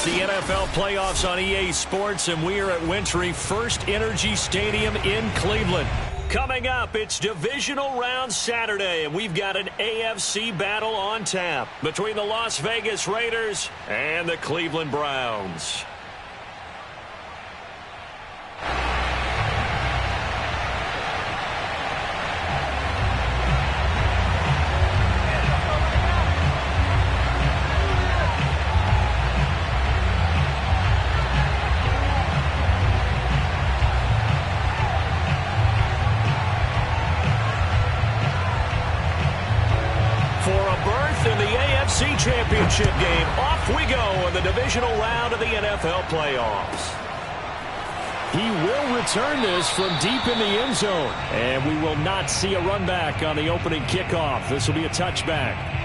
It's the NFL playoffs on EA Sports, and we are at Wintry First Energy Stadium in Cleveland. Coming up, it's Divisional Round Saturday, and we've got an AFC battle on tap between the Las Vegas Raiders and the Cleveland Browns. Championship game. Off we go in the divisional round of the NFL playoffs. He will return this from deep in the end zone. And we will not see a run back on the opening kickoff. This will be a touchback.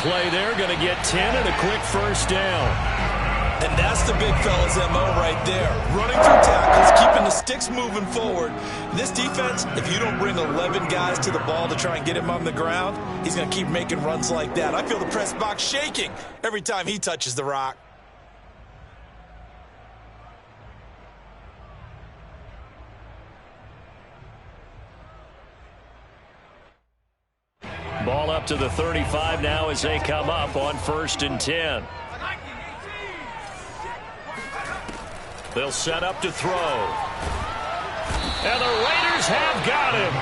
Play there, going to get 10 and a quick first down. And that's the big fella's MO right there. Running through tackles, keeping the sticks moving forward. This defense, if you don't bring 11 guys to the ball to try and get him on the ground, he's going to keep making runs like that. I feel the press box shaking every time he touches the rock. Ball up to the 35 now as they come up on 1st and 10. They'll set up to throw. And the Raiders have got him.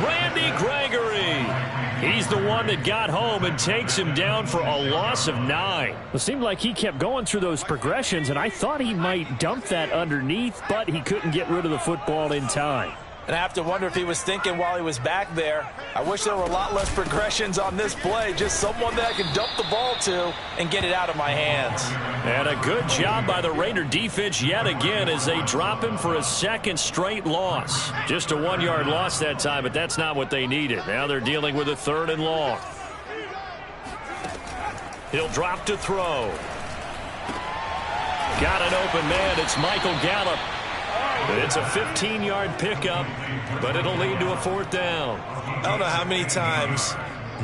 Randy Gregory. He's the one that got home and takes him down for a loss of 9. It seemed like he kept going through those progressions, and I thought he might dump that underneath, but he couldn't get rid of the football in time. And I have to wonder if he was thinking while he was back there, I wish there were a lot less progressions on this play. Just someone that I can dump the ball to and get it out of my hands. And a good job by the Raider defense yet again as they drop him for a second straight loss. Just a 1-yard loss that time, but that's not what they needed. Now they're dealing with a 3rd and long. He'll drop to throw. Got an open man. It's Michael Gallup. It's a 15-yard pickup, but it'll lead to a 4th down. I don't know how many times,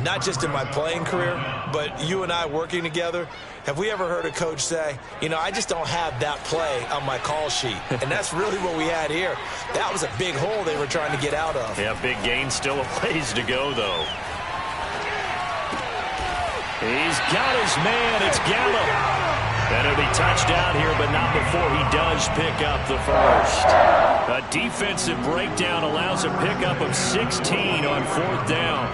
not just in my playing career, but you and I working together, have we ever heard a coach say, you know, I just don't have that play on my call sheet. And that's really what we had here. That was a big hole they were trying to get out of. Yeah, big gain, still a ways to go, though. He's got his man. It's Gallup. And it'll be touchdown here, but not before he does pick up the first. A defensive breakdown allows a pickup of 16 on 4th down.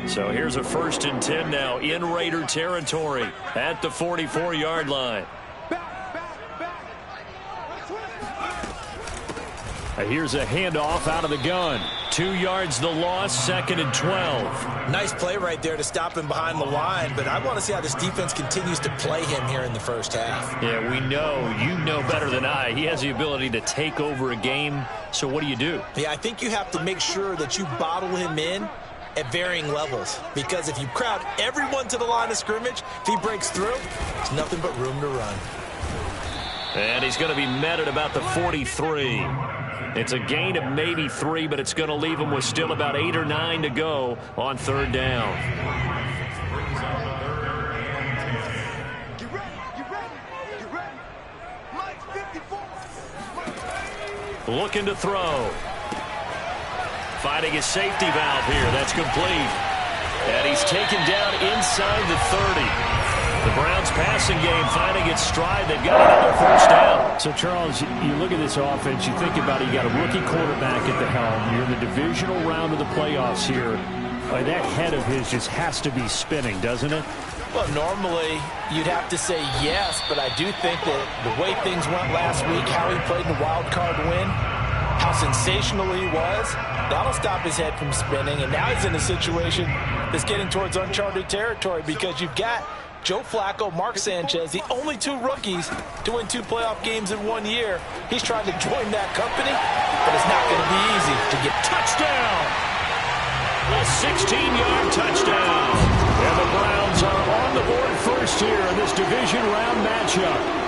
So here's a 1st and 10 now in Raider territory at the 44-yard line. Here's a handoff out of the gun 2 yards the loss, 2nd and 12. Nice play right there to stop him behind the line, but I want to see how this defense continues to play him here in the first half. Yeah, we know. You know better than I. He has the ability to take over a game, so what do? Yeah, I think you have to make sure that you bottle him in at varying levels, because if you crowd everyone to the line of scrimmage, if he breaks through, there's nothing but room to run. And he's going to be met at about the 43. It's a gain of maybe 3, but it's going to leave him with still about 8 or 9 to go on 3rd down. Looking to throw. Finding his safety valve here. That's complete. And he's taken down inside the 30. The Browns passing game finding its stride. They've got another 1st down. So, Charles, you look at this offense, you think about it, you got a rookie quarterback at the helm. You're in the divisional round of the playoffs here. That head of his just has to be spinning, doesn't it? Well, normally you'd have to say yes, but I do think that the way things went last week, how he played the wild card win, how sensational he was, that'll stop his head from spinning. And now he's in a situation that's getting towards uncharted territory because you've got Joe Flacco, Mark Sanchez, the only 2 rookies to win 2 playoff games in 1 year. He's trying to join that company, but it's not going to be easy to get touchdown. A 16-yard touchdown. And the Browns are on the board first here in this division round matchup.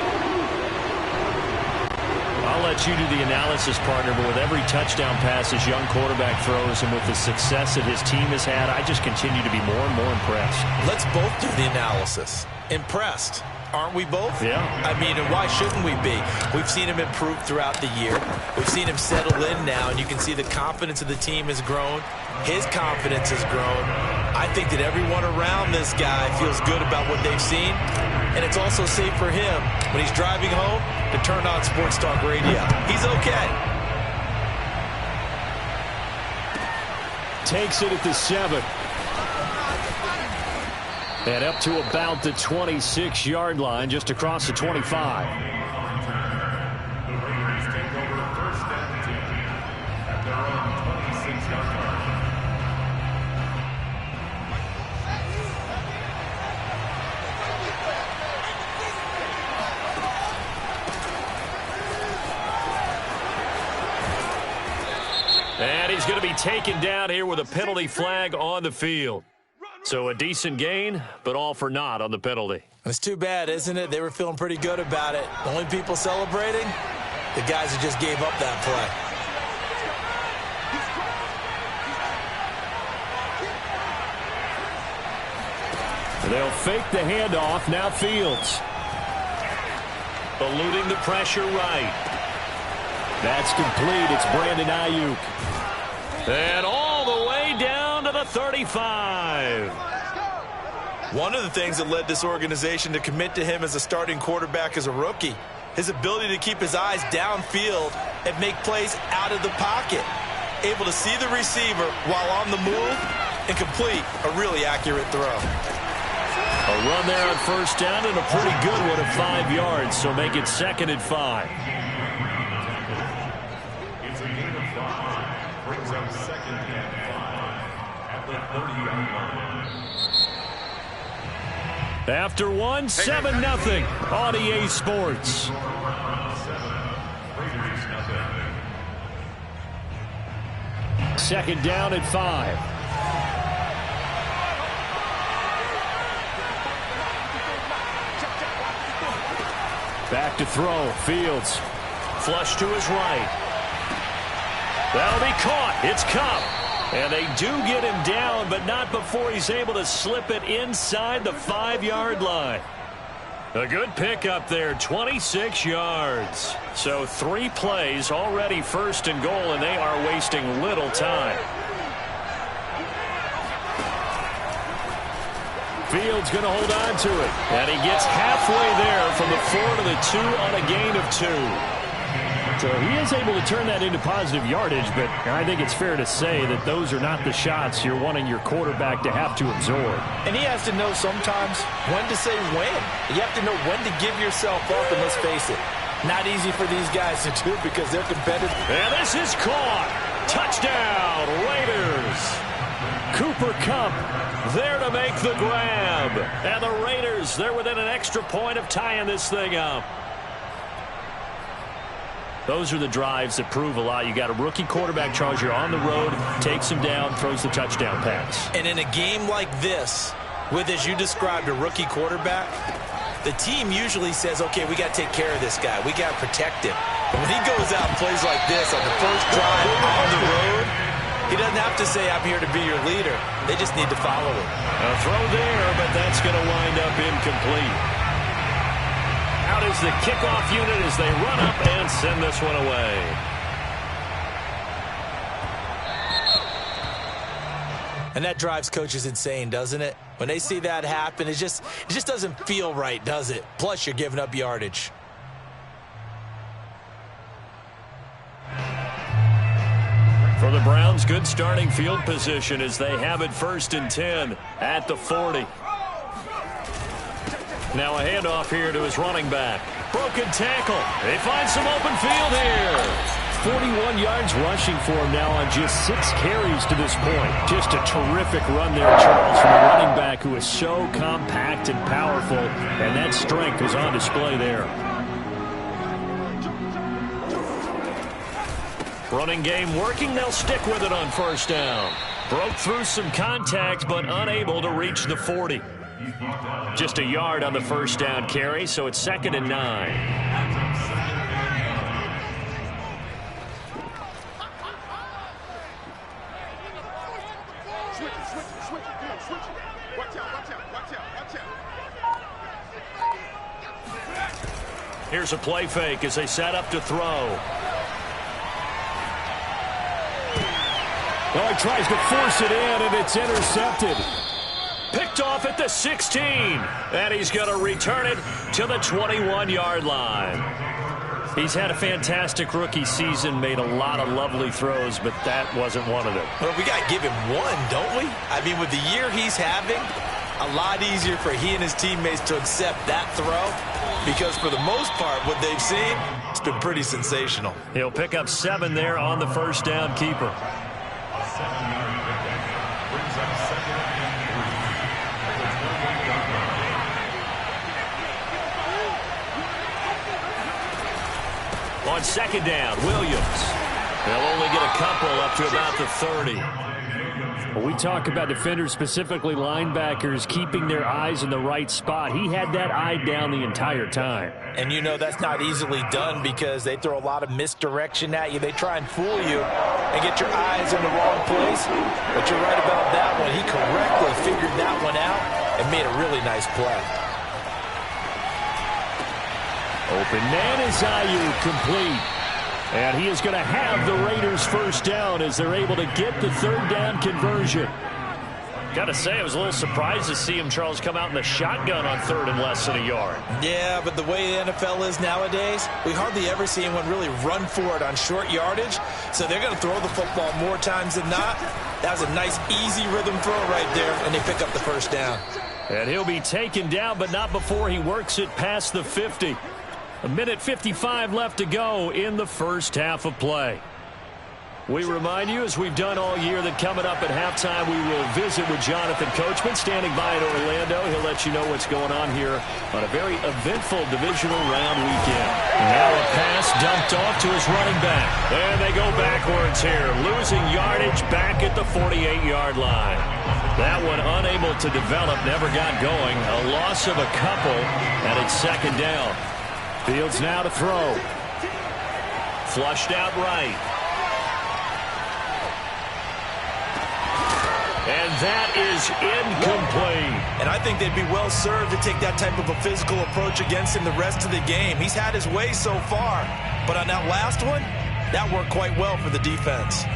I'll let you do the analysis, partner, but with every touchdown pass his young quarterback throws and with the success that his team has had, I just continue to be more and more impressed. Let's both do the analysis. Impressed. Aren't we both? Yeah. I mean, and why shouldn't we be? We've seen him improve throughout the year. We've seen him settle in now, and you can see the confidence of the team has grown. His confidence has grown. I think that everyone around this guy feels good about what they've seen, and it's also safe for him when he's driving home to turn on Sports Talk Radio. He's okay. Takes it at the 7. And up to about the 26-yard line, just across the 25. And he's going to be taken down here with a penalty flag on the field. So a decent gain, but all for naught on the penalty. It's too bad, isn't it? They were feeling pretty good about it. The only people celebrating, the guys who just gave up that play. They'll fake the handoff. Now Fields. Eluding the pressure right. That's complete. It's Brandon Ayuk. And all the way down to the 35. One of the things that led this organization to commit to him as a starting quarterback as a rookie, his ability to keep his eyes downfield and make plays out of the pocket. Able to see the receiver while on the move and complete a really accurate throw. A run there on 1st down and a pretty good one of 5 yards, so make it 2nd and 5. It's a gain of 5. Brings up 2nd and 5 at the 30-yard line. After one, 7-0 on EA Sports. Second down at 5. Back to throw. Fields. Flush to his right. That'll be caught. It's Kupp. And they do get him down, but not before he's able to slip it inside the 5-yard line. A good pickup there, 26 yards. So 3 plays, already 1st and goal, and they are wasting little time. Fields going to hold on to it. And he gets halfway there from the 4 to the 2 on a gain of 2. So he is able to turn that into positive yardage, but I think it's fair to say that those are not the shots you're wanting your quarterback to have to absorb. And he has to know sometimes when to say when. You have to know when to give yourself up, and let's face it, not easy for these guys to do because they're competitive. And this is caught. Touchdown, Cooper Kupp there to make the grab. And the Raiders, they're within an extra point of tying this thing up. Those are the drives that prove a lot. You got a rookie quarterback, Charles. You're on the road, takes him down, throws the touchdown pass. And in a game like this, with, as you described, a rookie quarterback, the team usually says, okay, we got to take care of this guy. We got to protect him. But when he goes out and plays like this on the first drive on the road, he doesn't have to say, I'm here to be your leader. They just need to follow him. A throw there, but that's going to wind up incomplete. Out is the kickoff unit as they run up and send this one away. And that drives coaches insane, doesn't it? When they see that happen, it just doesn't feel right, does it? Plus, you're giving up yardage. For the Browns, good starting field position as they have it 1st and 10 at the 40. Now a handoff here to his running back. Broken tackle. They find some open field here. 41 yards rushing for him now on just 6 carries to this point. Just a terrific run there, Charles, from a running back who is so compact and powerful, and that strength was on display there. Running game working. They'll stick with it on 1st down. Broke through some contact, but unable to reach the 40. Just a yard on the 1st down carry, so it's 2nd and 9. Here's a play fake as they set up to throw. Oh, he tries to force it in, and it's intercepted. Picked off at the 16, and he's going to return it to the 21-yard line. He's had a fantastic rookie season, made a lot of lovely throws, but that wasn't one of them. Well, we got to give him one, don't we? I mean, with the year he's having, a lot easier for he and his teammates to accept that throw, because for the most part, what they've seen, it's been pretty sensational. He'll pick up 7 there on the 1st down keeper. 7-yard pickup brings up 2nd and 3. On 2nd down, Williams. They'll only get a couple up to about the 30. When we talk about defenders, specifically linebackers, keeping their eyes in the right spot, he had that eye down the entire time. And you know that's not easily done because they throw a lot of misdirection at you. They try and fool you and get your eyes in the wrong place. But you're right about that one. He correctly figured that one out and made a really nice play. Open man is Ayuk, complete. And he is going to have the Raiders 1st down as they're able to get the 3rd down conversion. Got to say, I was a little surprised to see him, Charles, come out in the shotgun on 3rd and less than a yard. Yeah, but the way the NFL is nowadays, we hardly ever see anyone really run for it on short yardage. So they're going to throw the football more times than not. That was a nice, easy rhythm throw right there, and they pick up the 1st down. And he'll be taken down, but not before he works it past the 50. 1:55 left to go in the 1st half of play. We remind you, as we've done all year, that coming up at halftime, we will visit with Jonathan Coachman, standing by in Orlando. He'll let you know what's going on here on a very eventful divisional round weekend. Now a pass dumped off to his running back. And they go backwards here, losing yardage back at the 48-yard line. That one unable to develop, never got going. A loss of a couple, and it's 2nd down. Fields now to throw. Flushed out right. And that is incomplete. And I think they'd be well served to take that type of a physical approach against him the rest of the game. He's had his way so far. But on that last one, that worked quite well for the defense.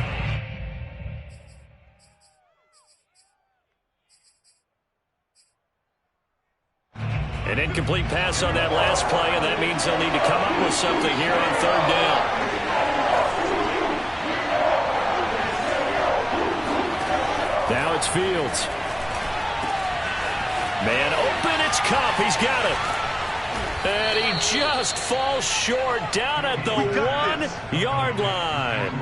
An incomplete pass on that last play, and that means they'll need to come up with something here on 3rd down. Now it's Fields. Man open, it's Kupp. He's got it. And he just falls short down at the 1-yard line.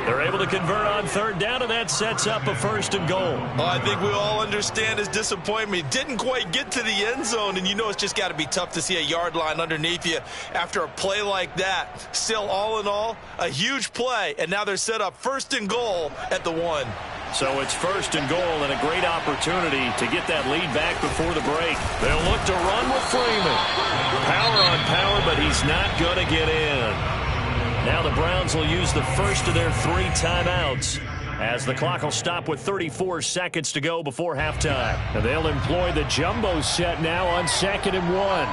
They're able to convert on third down, and that sets up a 1st and goal. Well, I think we all understand his disappointment. Didn't quite get to the end zone, and you know it's just got to be tough to see a yard line underneath you after a play like that. Still, all in all, a huge play, and now they're set up 1st and goal at the 1. So it's 1st and goal and a great opportunity to get that lead back before the break. They'll look to run with Freeman. Power on power, but he's not going to get in. Now the Browns will use the first of their 3 timeouts as the clock will stop with 34 seconds to go before halftime. And they'll employ the jumbo set now on 2nd and 1.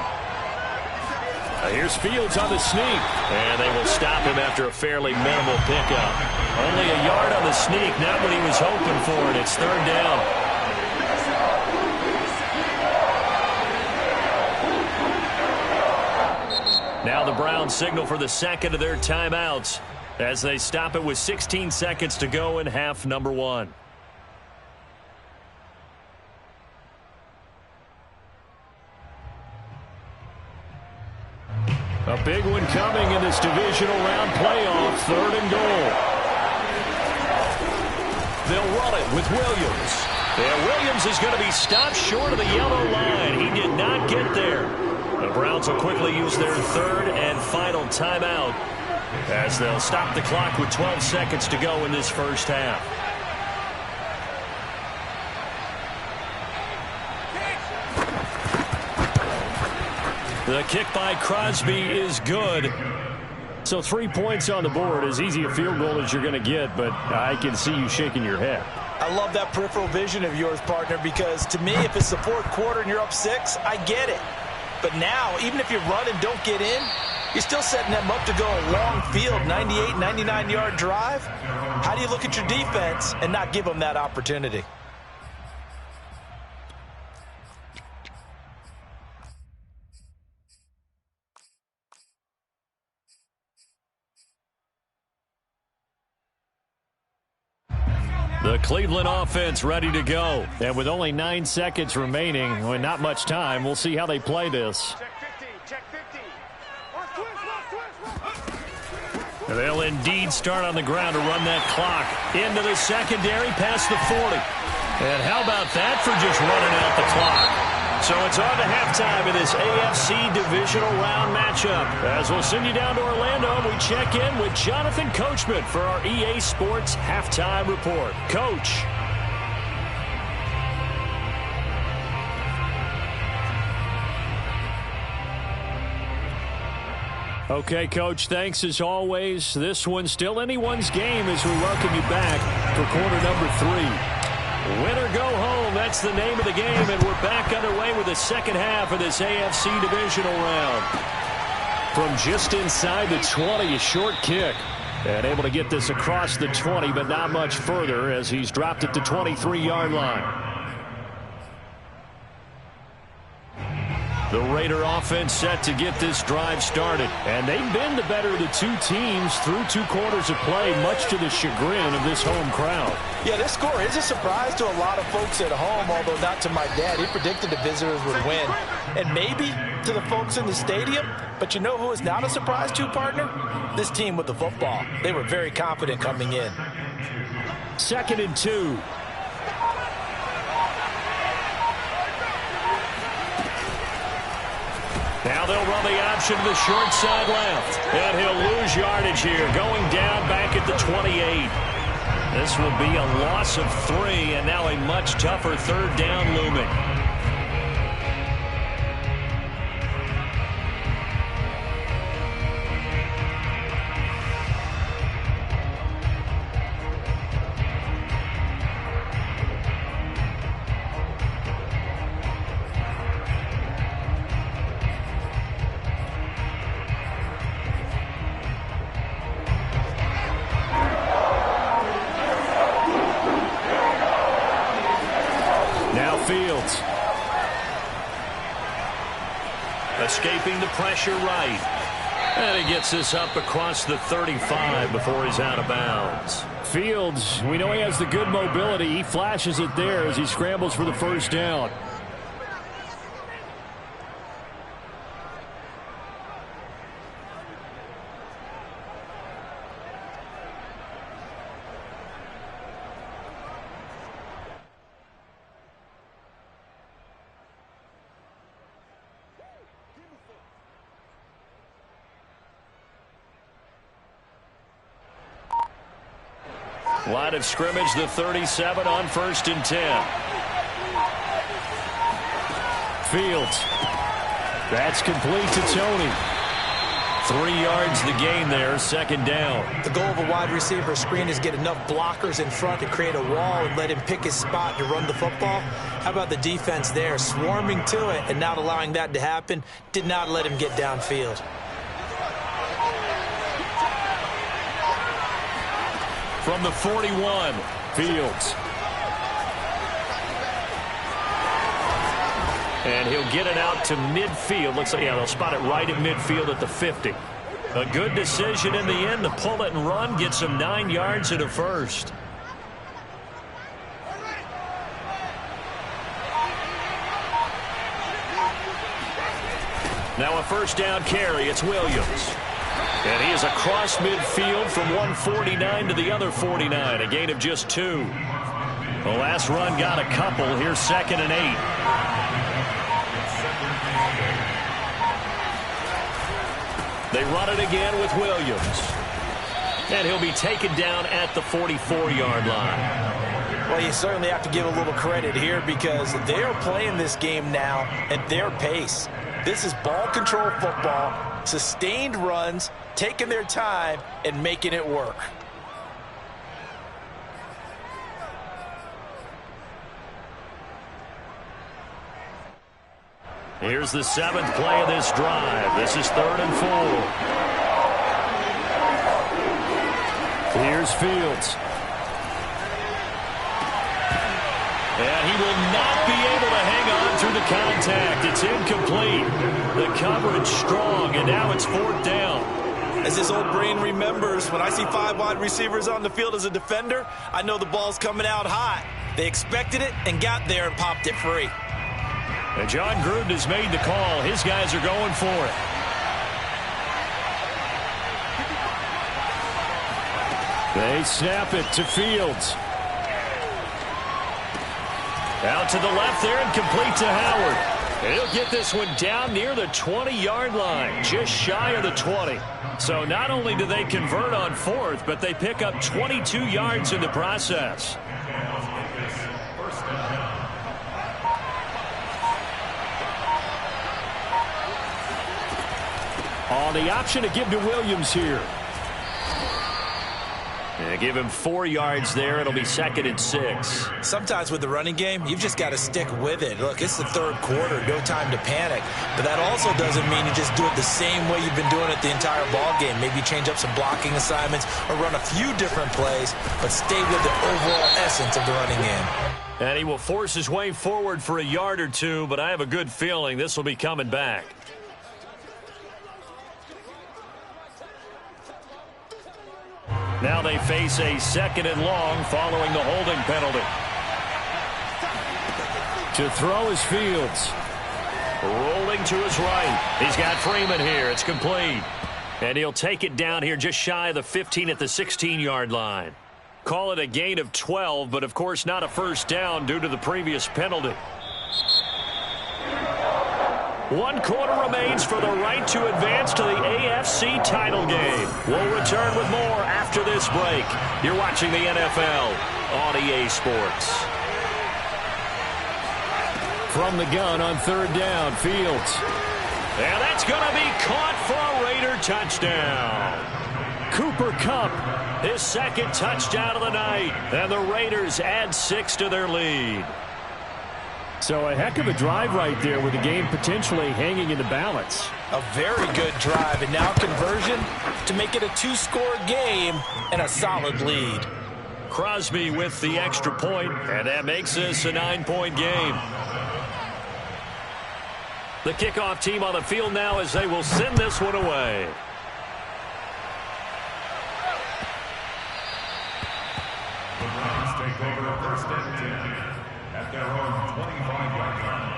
Here's Fields on the sneak. And they will stop him after a fairly minimal pickup. Only a yard on the sneak, not what he was hoping for, and it's 3rd down. Now the Browns signal for the 2nd of their timeouts as they stop it with 16 seconds to go in half number 1. A big one coming in this divisional round playoff, 3rd and goal. They'll run it with Williams. And Williams is going to be stopped short of the yellow line. He did not get there. The Browns will quickly use their 3rd and final timeout as they'll stop the clock with 12 seconds to go in this first half. The kick by Crosby is good. So 3 points on the board, as easy a field goal as you're going to get, but I can see you shaking your head. I love that peripheral vision of yours, partner, because to me, if it's the 4th quarter and you're up 6, I get it. But now, even if you run and don't get in, you're still setting them up to go a long field, 98, 99-yard drive. How do you look at your defense and not give them that opportunity? The Cleveland offense ready to go. And with only 9 seconds remaining, and not much time, we'll see how they play this. They'll indeed start on the ground to run that clock. Into the secondary, past the 40. And how about that for just running out the clock? So it's on to halftime in this AFC divisional round matchup. As we'll send you down to Orlando, we check in with Jonathan Coachman for our EA Sports Halftime Report. Coach. Okay, Coach, thanks as always. This one's still anyone's game as we welcome you back for quarter number 3. Win or go home, that's the name of the game, and we're back underway with the second half of this AFC divisional round. From just inside the 20, a short kick. And able to get this across the 20, but not much further as he's dropped it to 23-yard line. The Raider offense set to get this drive started. And they've been the better of the 2 teams through 2 quarters of play, much to the chagrin of this home crowd. Yeah, this score is a surprise to a lot of folks at home, although not to my dad. He predicted the visitors would win. And maybe to the folks in the stadium. But you know who is not a surprise to, partner? This team with the football. They were very confident coming in. 2nd and 2. Now they'll run the option to the short side left. And he'll lose yardage here, going down back at the 28. This will be a loss of 3, and now a much tougher 3rd down looming. Fields. Escaping the pressure right. And he gets this up across the 35 before he's out of bounds. Fields, we know he has the good mobility. He flashes it there as he scrambles for the 1st down. Line of scrimmage, the 37 on 1st and 10. Fields. That's complete to Tony. 3 yards the gain there, 2nd down. The goal of a wide receiver screen is get enough blockers in front to create a wall and let him pick his spot to run the football. How about the defense there, swarming to it and not allowing that to happen? Did not let him get downfield. From the 41, Fields. and he'll get it out to midfield. Looks like, yeah, they'll spot it right at midfield at the 50. A good decision in the end to pull it and run, gets him 9 yards and a first. Now a first down carry. It's Williams. And he is across midfield from 149 to the other 49. A gain of just 2. The last run got a couple. Here's 2nd and 8. They run it again with Williams. And he'll be taken down at the 44-yard line. Well, you certainly have to give a little credit here because they are playing this game now at their pace. This is ball control football, sustained runs, taking their time, and making it work. Here's the 7th play of this drive. This is 3rd and 4. Here's Fields. And he will not be able to hang on through the contact. It's incomplete. The coverage strong, and now it's 4th down. As his old brain remembers, when I see 5 wide receivers on the field as a defender, I know the ball's coming out hot. They expected it and got there and popped it free. And John Gruden has made the call. His guys are going for it. They snap it to Fields. Out to the left there and complete to Howard. And he'll get this one down near the 20-yard line, just shy of the 20. So not only do they convert on 4th, but they pick up 22 yards in the process. On the option to give to Williams here. And give him 4 yards there. It'll be 2nd and 6. Sometimes with the running game, you've just got to stick with it. Look, it's the 3rd quarter, no time to panic. But that also doesn't mean you just do it the same way you've been doing it the entire ball game. Maybe change up some blocking assignments or run a few different plays, but stay with the overall essence of the running game. And he will force his way forward for a yard or two, but I have a good feeling this will be coming back. Now they face a 2nd and long following the holding penalty. To throw is Fields. Rolling to his right. He's got Freeman here. It's complete. And he'll take it down here just shy of the 15 at the 16-yard line. Call it a gain of 12, but of course not a first down due to the previous penalty. 1 quarter remains for the right to advance to the AFC title game. We'll return with more after this break. You're watching the NFL on EA Sports. From the gun on 3rd down, Fields. And that's going to be caught for a Raider touchdown. Cooper Kupp. His 2nd touchdown of the night. And the Raiders add 6 to their lead. So a heck of a drive right there with the game potentially hanging in the balance. A very good drive, and now conversion to make it a 2-score game and a solid lead. Crosby with the extra point, and that makes this a 9-point game. The kickoff team on the field now as they will send this one away. The Browns take over 1st and 10 at their own 25-yard line.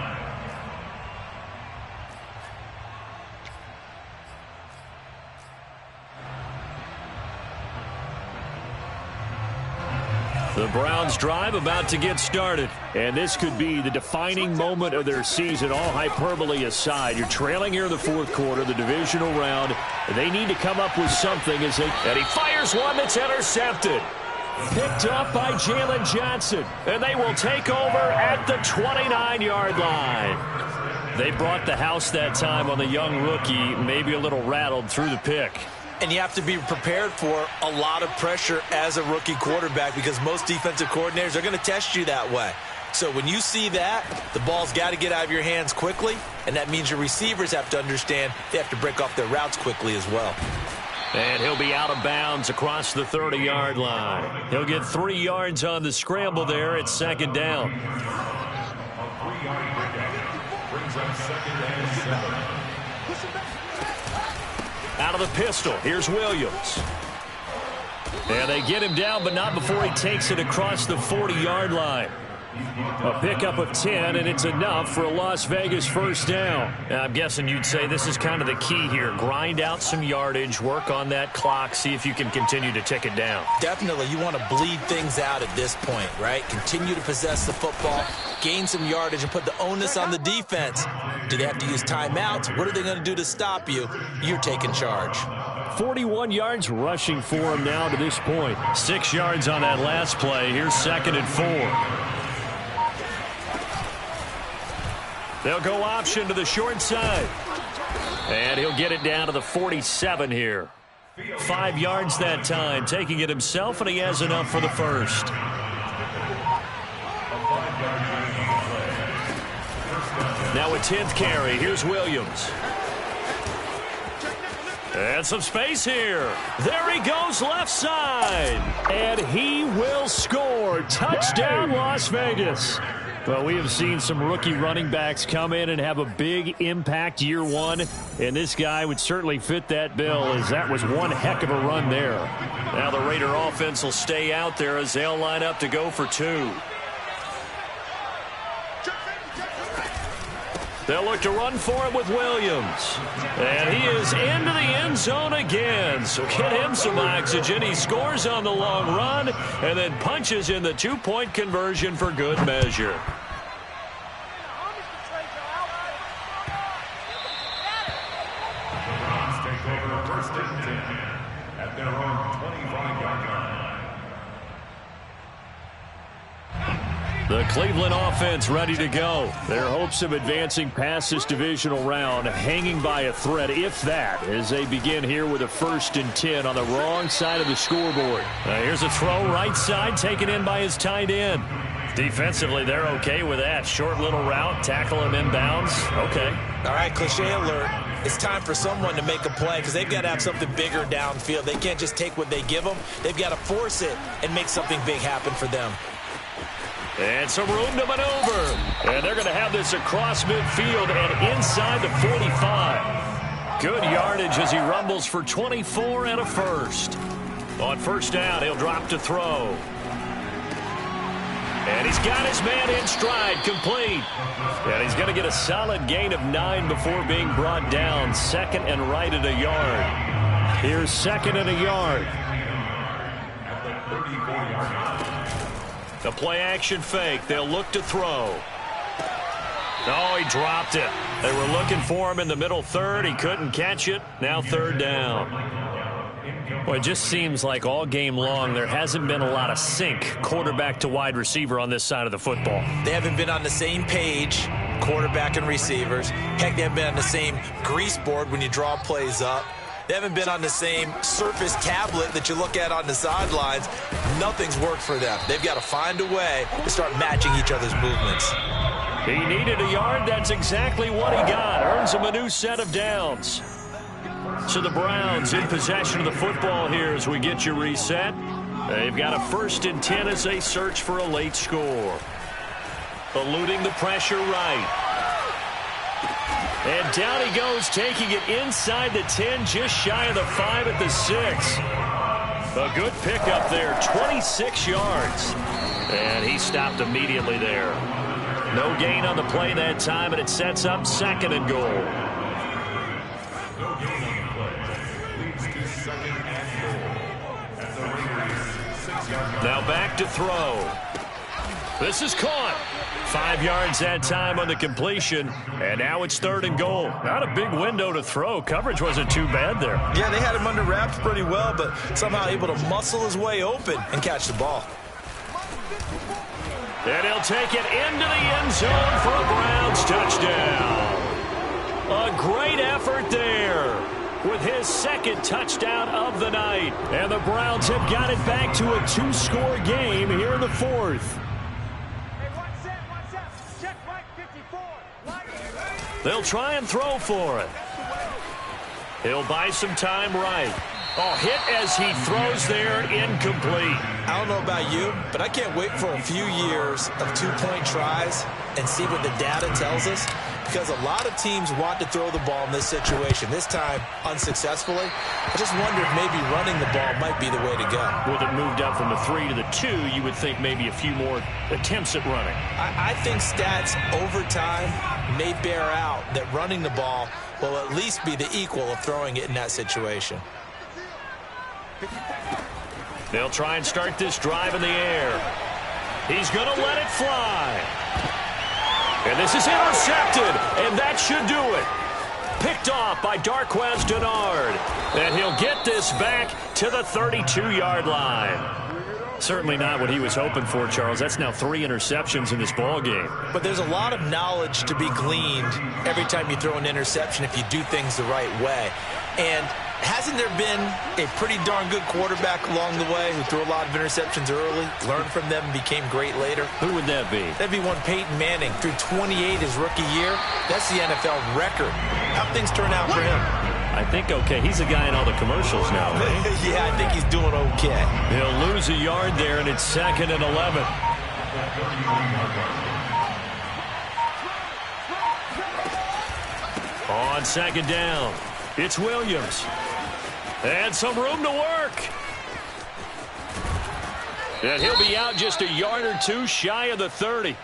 The Browns drive about to get started. And this could be the defining moment of their season, all hyperbole aside. You're trailing here in the 4th quarter, the divisional round. They need to come up with something as they... And he fires one that's intercepted. Picked up by Jalen Johnson. And they will take over at the 29-yard line. They brought the house that time on the young rookie, maybe a little rattled through the pick. And you have to be prepared for a lot of pressure as a rookie quarterback because most defensive coordinators are going to test you that way. So when you see that, the ball's got to get out of your hands quickly, and that means your receivers have to understand they have to break off their routes quickly as well. And he'll be out of bounds across the 30-yard line. He'll get 3 yards on the scramble there at second down. Out of the pistol, here's Williams. And they get him down, but not before he takes it across the 40-yard line. A pickup of 10, and it's enough for a Las Vegas first down. I'm guessing you'd say this is kind of the key here. Grind out some yardage, work on that clock, see if you can continue to tick it down. Definitely, you want to bleed things out at this point, right? Continue to possess the football, gain some yardage, and put the onus on the defense. Do they have to use timeouts? What are they going to do to stop you? You're taking charge. 41 yards rushing for him now to this point. 6 yards on that last play. Here's 2nd and 4. They'll go option to the short side. And he'll get it down to the 47 here. 5 yards that time, taking it himself, and he has enough for the first. Now a 10th carry. Here's Williams. And some space here. There he goes left side. And he will score. Touchdown, Las Vegas. Well, we have seen some rookie running backs come in and have a big impact year one, and this guy would certainly fit that bill, as that was one heck of a run there. Now the Raider offense will stay out there as they'll line up to go for 2. They'll look to run for it with Williams. And he is into the end zone again. So get him some oxygen. He scores on the long run and then punches in the 2-point conversion for good measure. Take over first and 10 at their own 25-yard line. The Cleveland offense ready to go. Their hopes of advancing past this divisional round hanging by a thread, if that, as they begin here with a 1st and 10 on the wrong side of the scoreboard. Here's a throw right side taken in by his tight end. Defensively, they're okay with that. Short little route, tackle him inbounds. Okay. All right, cliche alert. It's time for someone to make a play because they've got to have something bigger downfield. They can't just take what they give them. They've got to force it and make something big happen for them. And some room to maneuver. And they're going to have this across midfield and inside the 45. Good yardage as he rumbles for 24 and a first. On first down, he'll drop to throw. And he's got his man in stride, complete. And he's going to get a solid gain of 9 before being brought down. 2nd and right at a yard. Here's 2nd and a yard. The play-action fake. They'll look to throw. Oh, he dropped it. They were looking for him in the middle third. He couldn't catch it. Now 3rd down. Well, it just seems like all game long there hasn't been a lot of sync quarterback to wide receiver on this side of the football. They haven't been on the same page, quarterback and receivers. Heck, they haven't been on the same grease board when you draw plays up. They haven't been on the same Surface tablet that you look at on the sidelines. Nothing's worked for them. They've got to find a way to start matching each other's movements. He needed a yard. That's exactly what he got. Earns him a new set of downs. So the Browns in possession of the football here as we get you reset. They've got a 1st and 10 as they search for a late score. Eluding the pressure right. And down he goes, taking it inside the 10, just shy of the 5 at the 6. A good pickup there, 26 yards. And he stopped immediately there. No gain on the play that time, and it sets up 2nd and goal. No gain on the play. Leads to 2nd and goal. At the Raiders' 6-yard line. Now back to throw. This is caught. 5 yards that time on the completion, and now it's 3rd and goal. Not a big window to throw. Coverage wasn't too bad there. Yeah, they had him under wraps pretty well, but somehow able to muscle his way open and catch the ball. And he'll take it into the end zone for a Browns touchdown. A great effort there with his 2nd touchdown of the night. And the Browns have got it back to a 2-score game here in the 4th. They'll try and throw for it. He'll buy some time right. Oh, hit as he throws there, incomplete. I don't know about you, but I can't wait for a few years of 2-point tries and see what the data tells us, because a lot of teams want to throw the ball in this situation. This time, unsuccessfully. I just wonder if maybe running the ball might be the way to go. With it moved up from the 3 to the 2, you would think maybe a few more attempts at running. I think stats over time may bear out that running the ball will at least be the equal of throwing it in that situation. They'll try and start this drive in the air. He's going to let it fly. And this is intercepted, and that should do it. Picked off by Darqueze Dennard. And he'll get this back to the 32-yard line. Certainly not what he was hoping for, Charles. That's now 3 interceptions in this ball game. But there's a lot of knowledge to be gleaned every time you throw an interception if you do things the right way. And hasn't there been a pretty darn good quarterback along the way who threw a lot of interceptions early, learned from them, and became great later? Who would that be? That'd be one Peyton Manning. Threw 28 his rookie year. That's the NFL record. How'd things turn out for him? I think okay. He's a guy in all the commercials now, right? Yeah, I think he's doing okay. He'll lose a yard there, and it's 2nd and 11. On 2nd down, it's Williams. And some room to work. And he'll be out just a yard or 2 shy of the 30.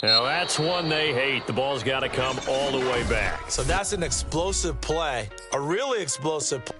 Now, that's one they hate. The ball's got to come all the way back. So that's an explosive play, a really explosive play.